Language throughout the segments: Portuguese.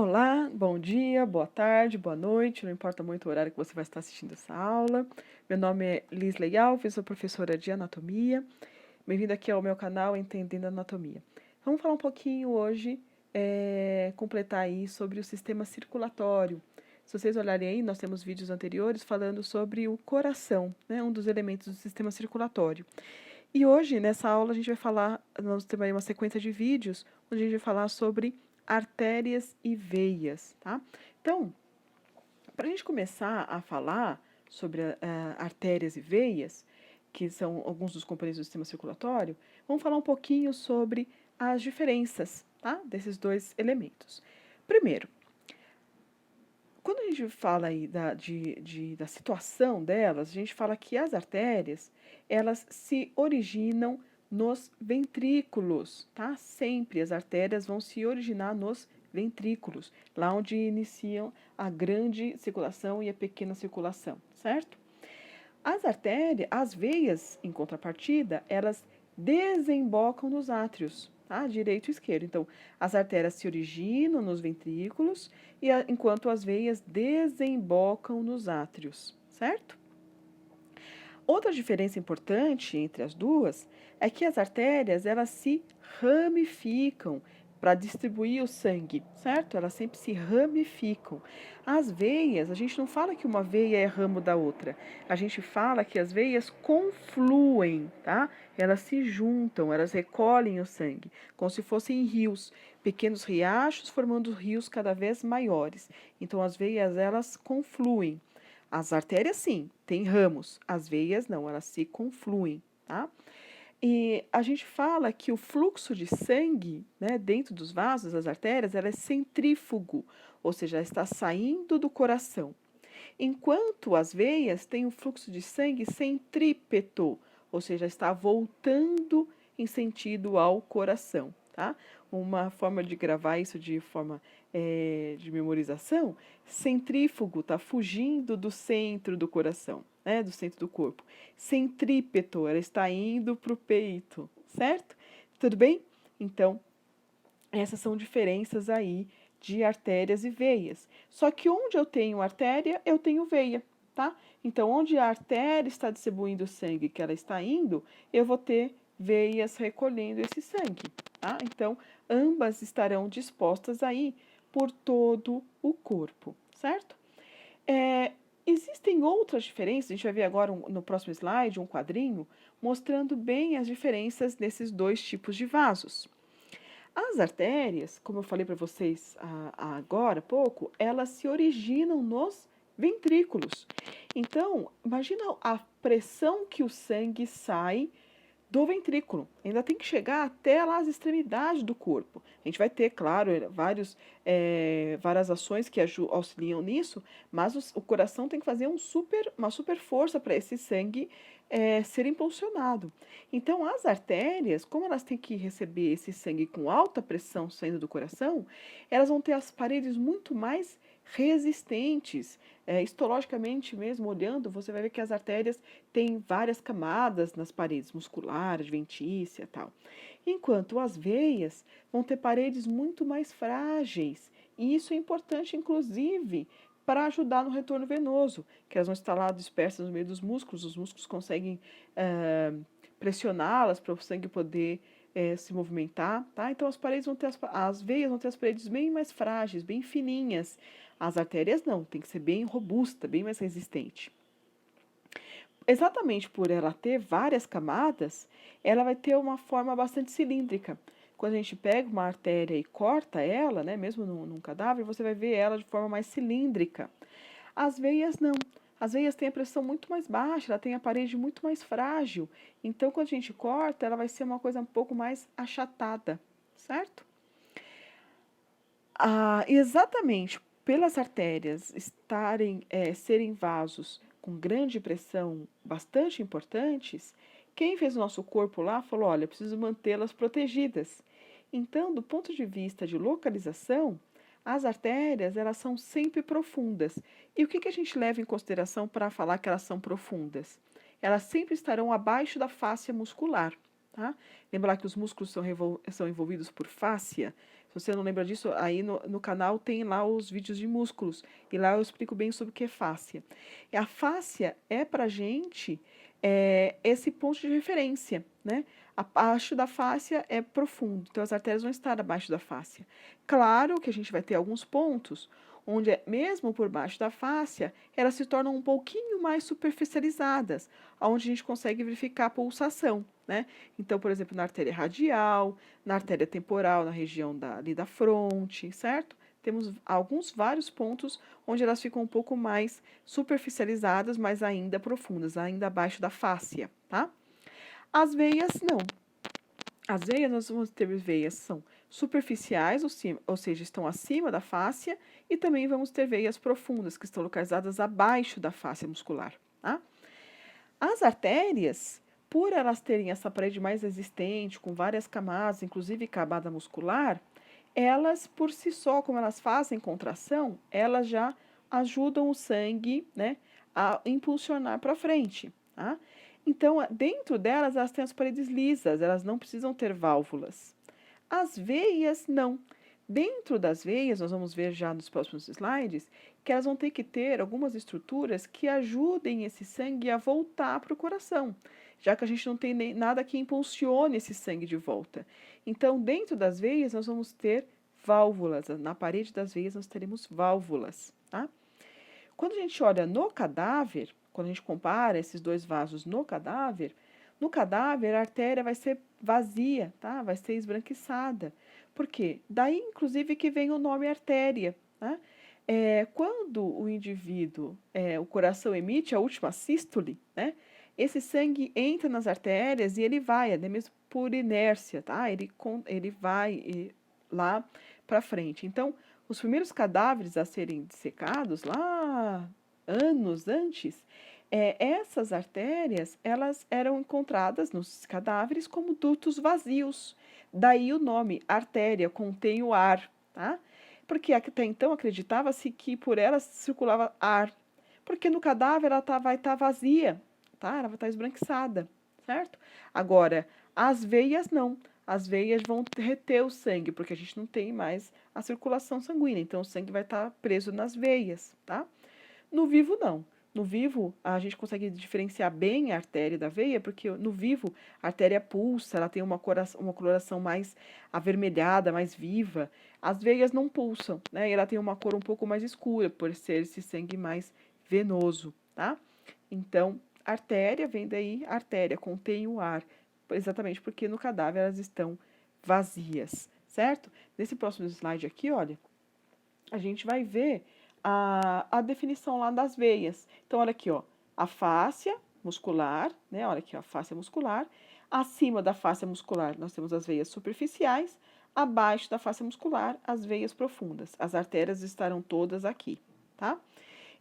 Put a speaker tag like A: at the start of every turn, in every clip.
A: Olá, bom dia, boa tarde, boa noite, não importa muito o horário que você vai estar assistindo essa aula. Meu nome é Lisley Alves, sou professora de anatomia. Bem-vindo aqui ao meu canal Entendendo Anatomia. Vamos falar um pouquinho hoje, completar aí sobre o sistema circulatório. Se vocês olharem aí, nós temos vídeos anteriores falando sobre o coração, né, um dos elementos do sistema circulatório. E hoje, nessa aula, a gente vai falar, nós temos aí uma sequência de vídeos, onde a gente vai falar sobre artérias e veias, tá? Então, para a gente começar a falar sobre artérias e veias, que são alguns dos componentes do sistema circulatório, vamos falar um pouquinho sobre as diferenças, tá? Desses dois elementos. Primeiro, quando a gente fala aí da situação delas, a gente fala que as artérias, elas se originam nos ventrículos, tá? Sempre as artérias vão se originar nos ventrículos, lá onde iniciam a grande circulação e a pequena circulação, certo? As artérias, as veias, em contrapartida, elas desembocam nos átrios, tá? Direito e esquerdo. Então, as artérias se originam nos ventrículos, enquanto as veias desembocam nos átrios, certo? Outra diferença importante entre as duas é que as artérias elas se ramificam para distribuir o sangue, certo? Elas sempre se ramificam. As veias, a gente não fala que uma veia é ramo da outra. A gente fala que as veias confluem, tá? Elas se juntam, elas recolhem o sangue, como se fossem rios, pequenos riachos formando rios cada vez maiores. Então as veias elas confluem. As artérias, sim, têm ramos, as veias não, elas se confluem, tá? E a gente fala que o fluxo de sangue, né, dentro dos vasos, das artérias, ela é centrífugo, ou seja, ela está saindo do coração. Enquanto as veias têm o fluxo de sangue centrípeto, ou seja, está voltando em sentido ao coração, tá? Uma forma de gravar isso de forma de memorização, centrífugo está fugindo do centro do coração, né? Do centro do corpo. Centrípeto, ela está indo para o peito, certo? Tudo bem? Então, essas são diferenças aí de artérias e veias. Só que onde eu tenho artéria, eu tenho veia, tá? Então, onde a artéria está distribuindo o sangue que ela está indo, eu vou ter veias recolhendo esse sangue, tá? Então, ambas estarão dispostas aí por todo o corpo, certo? Existem outras diferenças, a gente vai ver agora no próximo slide um quadrinho mostrando bem as diferenças desses dois tipos de vasos. As artérias, como eu falei para vocês agora há pouco, elas se originam nos ventrículos. Então, imagina a pressão que o sangue sai do ventrículo. Ainda tem que chegar até lá as extremidades do corpo. A gente vai ter, claro, várias ações que auxiliam nisso, mas o coração tem que fazer uma super força para esse sangue ser impulsionado. Então, as artérias, como elas têm que receber esse sangue com alta pressão saindo do coração, elas vão ter as paredes muito mais resistentes. Histologicamente mesmo, olhando, você vai ver que as artérias têm várias camadas nas paredes musculares, adventícia e tal. Enquanto as veias vão ter paredes muito mais frágeis. E isso é importante, inclusive, para ajudar no retorno venoso, que elas vão estar lá dispersas no meio dos músculos, os músculos conseguem pressioná-las para o sangue poder se movimentar, tá? Então as paredes vão ter as veias vão ter as paredes bem mais frágeis, bem fininhas. As artérias não, tem que ser bem robusta, bem mais resistente. Exatamente por ela ter várias camadas, ela vai ter uma forma bastante cilíndrica. Quando a gente pega uma artéria e corta ela, né, mesmo num cadáver, você vai ver ela de forma mais cilíndrica. As veias não. As veias têm a pressão muito mais baixa, ela tem a parede muito mais frágil. Então, quando a gente corta, ela vai ser uma coisa um pouco mais achatada, certo? Exatamente pelas artérias serem vasos com grande pressão, bastante importantes, quem fez o nosso corpo lá falou, olha, preciso mantê-las protegidas. Então, do ponto de vista de localização, as artérias elas são sempre profundas. E o que a gente leva em consideração para falar que elas são profundas? Elas sempre estarão abaixo da fáscia muscular. Tá? Lembrar que os músculos são envolvidos por fáscia. Se você não lembra disso, aí no canal tem lá os vídeos de músculos. E lá eu explico bem sobre o que é fáscia. E a fáscia é pra gente esse ponto de referência, né? Abaixo da fáscia é profundo, então as artérias vão estar abaixo da fáscia. Claro que a gente vai ter alguns pontos onde, mesmo por baixo da fáscia, elas se tornam um pouquinho mais superficializadas, onde a gente consegue verificar a pulsação, né? Então, por exemplo, na artéria radial, na artéria temporal, na região ali da fronte, certo? Temos vários pontos onde elas ficam um pouco mais superficializadas, mas ainda profundas, ainda abaixo da fáscia, tá? As veias, não. As veias, nós vamos ter veias que são superficiais, ou seja, estão acima da fáscia, e também vamos ter veias profundas, que estão localizadas abaixo da fáscia muscular, tá? As artérias, por elas terem essa parede mais resistente, com várias camadas, inclusive camada muscular, elas, por si só, como elas fazem contração, elas já ajudam o sangue, né, a impulsionar para frente, tá? Então, dentro delas, elas têm as paredes lisas, elas não precisam ter válvulas. As veias, não. Dentro das veias, nós vamos ver já nos próximos slides, que elas vão ter que ter algumas estruturas que ajudem esse sangue a voltar para o coração, já que a gente não tem nada que impulsione esse sangue de volta. Então, dentro das veias, nós vamos ter válvulas. Na parede das veias, nós teremos válvulas, tá? Quando a gente olha no cadáver, quando a gente compara esses dois vasos no cadáver a artéria vai ser vazia, tá? Vai ser esbranquiçada. Por quê? Daí, inclusive, que vem o nome artéria, tá? Quando o indivíduo, o coração emite a última sístole, né? Esse sangue entra nas artérias e ele vai, até mesmo por inércia, tá? Ele vai lá para frente. Então, os primeiros cadáveres a serem dissecados lá anos antes, essas artérias elas eram encontradas nos cadáveres como dutos vazios. Daí o nome artéria contém o ar, tá? Porque até então acreditava-se que por elas circulava ar, porque no cadáver ela vai estar vazia, tá? Ela vai estar esbranquiçada, certo? Agora, as veias não. As veias vão reter o sangue, porque a gente não tem mais a circulação sanguínea, então o sangue vai estar preso nas veias, tá? No vivo, não. No vivo, a gente consegue diferenciar bem a artéria da veia, porque no vivo a artéria pulsa, ela tem uma coloração mais avermelhada, mais viva. As veias não pulsam, né? E ela tem uma cor um pouco mais escura, por ser esse sangue mais venoso, tá? Então, artéria vem daí, artéria contém o ar, exatamente porque no cadáver elas estão vazias, certo? Nesse próximo slide aqui, olha, a gente vai ver a definição lá das veias. Então, olha aqui, ó, a fáscia muscular, né? Olha aqui, ó, a fáscia muscular. Acima da fáscia muscular, nós temos as veias superficiais. Abaixo da fáscia muscular, as veias profundas. As artérias estarão todas aqui, tá?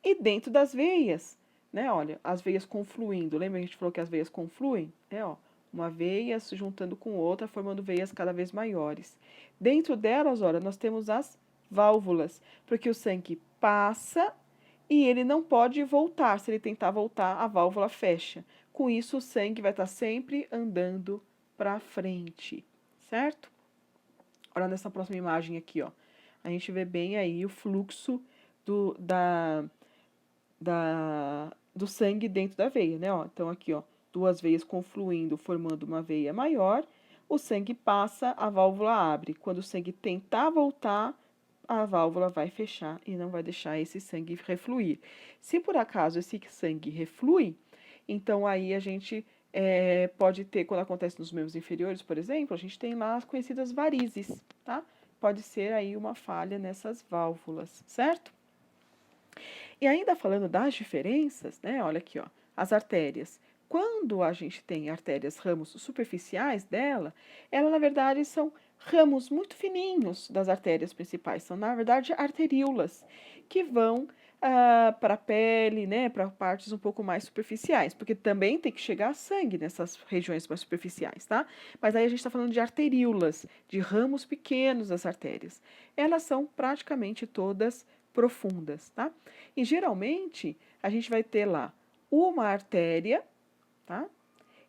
A: E dentro das veias, né? Olha, as veias confluindo. Lembra que a gente falou que as veias confluem? Ó, uma veia se juntando com outra, formando veias cada vez maiores. Dentro delas, olha, nós temos as válvulas, porque o sangue passa e ele não pode voltar. Se ele tentar voltar, a válvula fecha. Com isso, o sangue vai estar sempre andando para frente, certo? Olha nessa próxima imagem aqui, ó. A gente vê bem aí o fluxo do sangue dentro da veia, né? Ó, então, aqui, ó, duas veias confluindo, formando uma veia maior. O sangue passa, a válvula abre. Quando o sangue tentar voltar, a válvula vai fechar e não vai deixar esse sangue refluir. Se por acaso esse sangue reflui, então aí a gente pode ter, quando acontece nos membros inferiores, por exemplo, a gente tem lá as conhecidas varizes, tá? Pode ser aí uma falha nessas válvulas, certo? E ainda falando das diferenças, né? Olha aqui, ó, as artérias. Quando a gente tem artérias, ramos superficiais dela, ela na verdade são ramos muito fininhos das artérias principais, são na verdade arteríolas que vão para a pele, né, para partes um pouco mais superficiais, porque também tem que chegar sangue nessas regiões mais superficiais, tá? Mas aí a gente está falando de arteríolas, de ramos pequenos das artérias. Elas são praticamente todas profundas, tá? E geralmente a gente vai ter lá uma artéria, tá?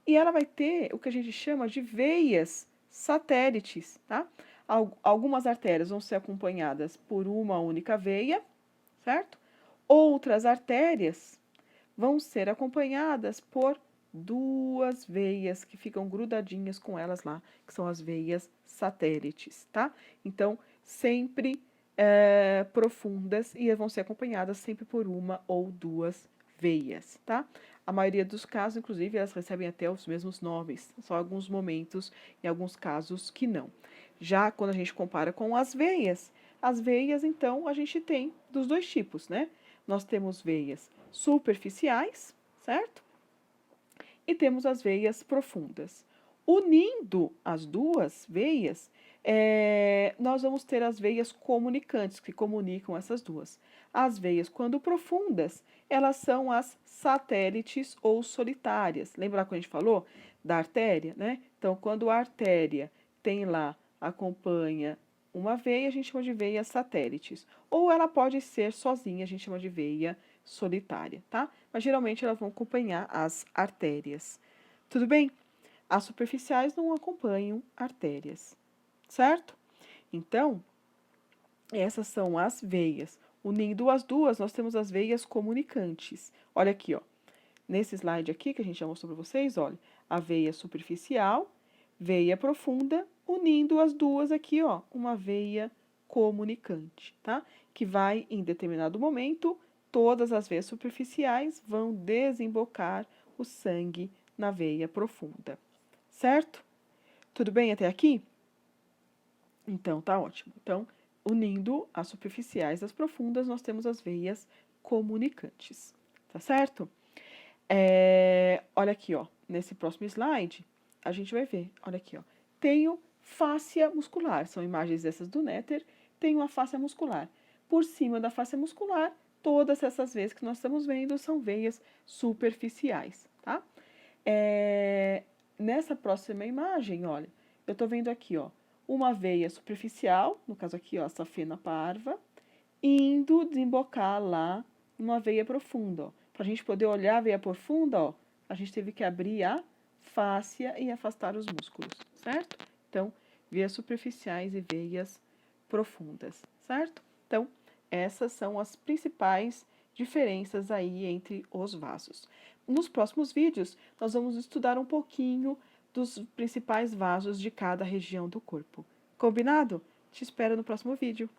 A: E ela vai ter o que a gente chama de veias satélites, tá? Algumas artérias vão ser acompanhadas por uma única veia, certo? Outras artérias vão ser acompanhadas por duas veias que ficam grudadinhas com elas lá, que são as veias satélites, tá? Então, sempre profundas e vão ser acompanhadas sempre por uma ou duas veias, tá? A maioria dos casos, inclusive, elas recebem até os mesmos nomes, só alguns momentos, em alguns casos que não. Já quando a gente compara com as veias, então, a gente tem dos dois tipos, né? Nós temos veias superficiais, certo? E temos as veias profundas. Unindo as duas veias, nós vamos ter as veias comunicantes, que comunicam essas duas. As veias, quando profundas, elas são as satélites ou solitárias. Lembra quando a gente falou da artéria, né? Então, quando a artéria tem lá, acompanha uma veia, a gente chama de veias satélites. Ou ela pode ser sozinha, a gente chama de veia solitária, tá? Mas geralmente elas vão acompanhar as artérias. Tudo bem? As superficiais não acompanham artérias, certo? Então, essas são as veias. Unindo as duas, nós temos as veias comunicantes. Olha aqui, ó. Nesse slide aqui que a gente já mostrou para vocês, olha, a veia superficial, veia profunda, unindo as duas aqui, ó, uma veia comunicante, tá? Que vai, em determinado momento, todas as veias superficiais vão desembocar o sangue na veia profunda, certo? Tudo bem até aqui? Então, tá ótimo. Então, unindo as superficiais às profundas, nós temos as veias comunicantes, tá certo? Olha aqui, ó, nesse próximo slide, a gente vai ver, olha aqui, ó, tenho fáscia muscular, são imagens dessas do Néter, tem uma fáscia muscular. Por cima da fáscia muscular, todas essas veias que nós estamos vendo são veias superficiais, tá? Nessa próxima imagem, olha, eu tô vendo aqui, ó, uma veia superficial, no caso aqui, ó, a safena parva, indo desembocar lá numa veia profunda, ó. Para a gente poder olhar a veia profunda, ó, a gente teve que abrir a fáscia e afastar os músculos, certo? Então, veias superficiais e veias profundas, certo? Então, essas são as principais diferenças aí entre os vasos. Nos próximos vídeos, nós vamos estudar um pouquinho dos principais vasos de cada região do corpo. Combinado? Te espero no próximo vídeo.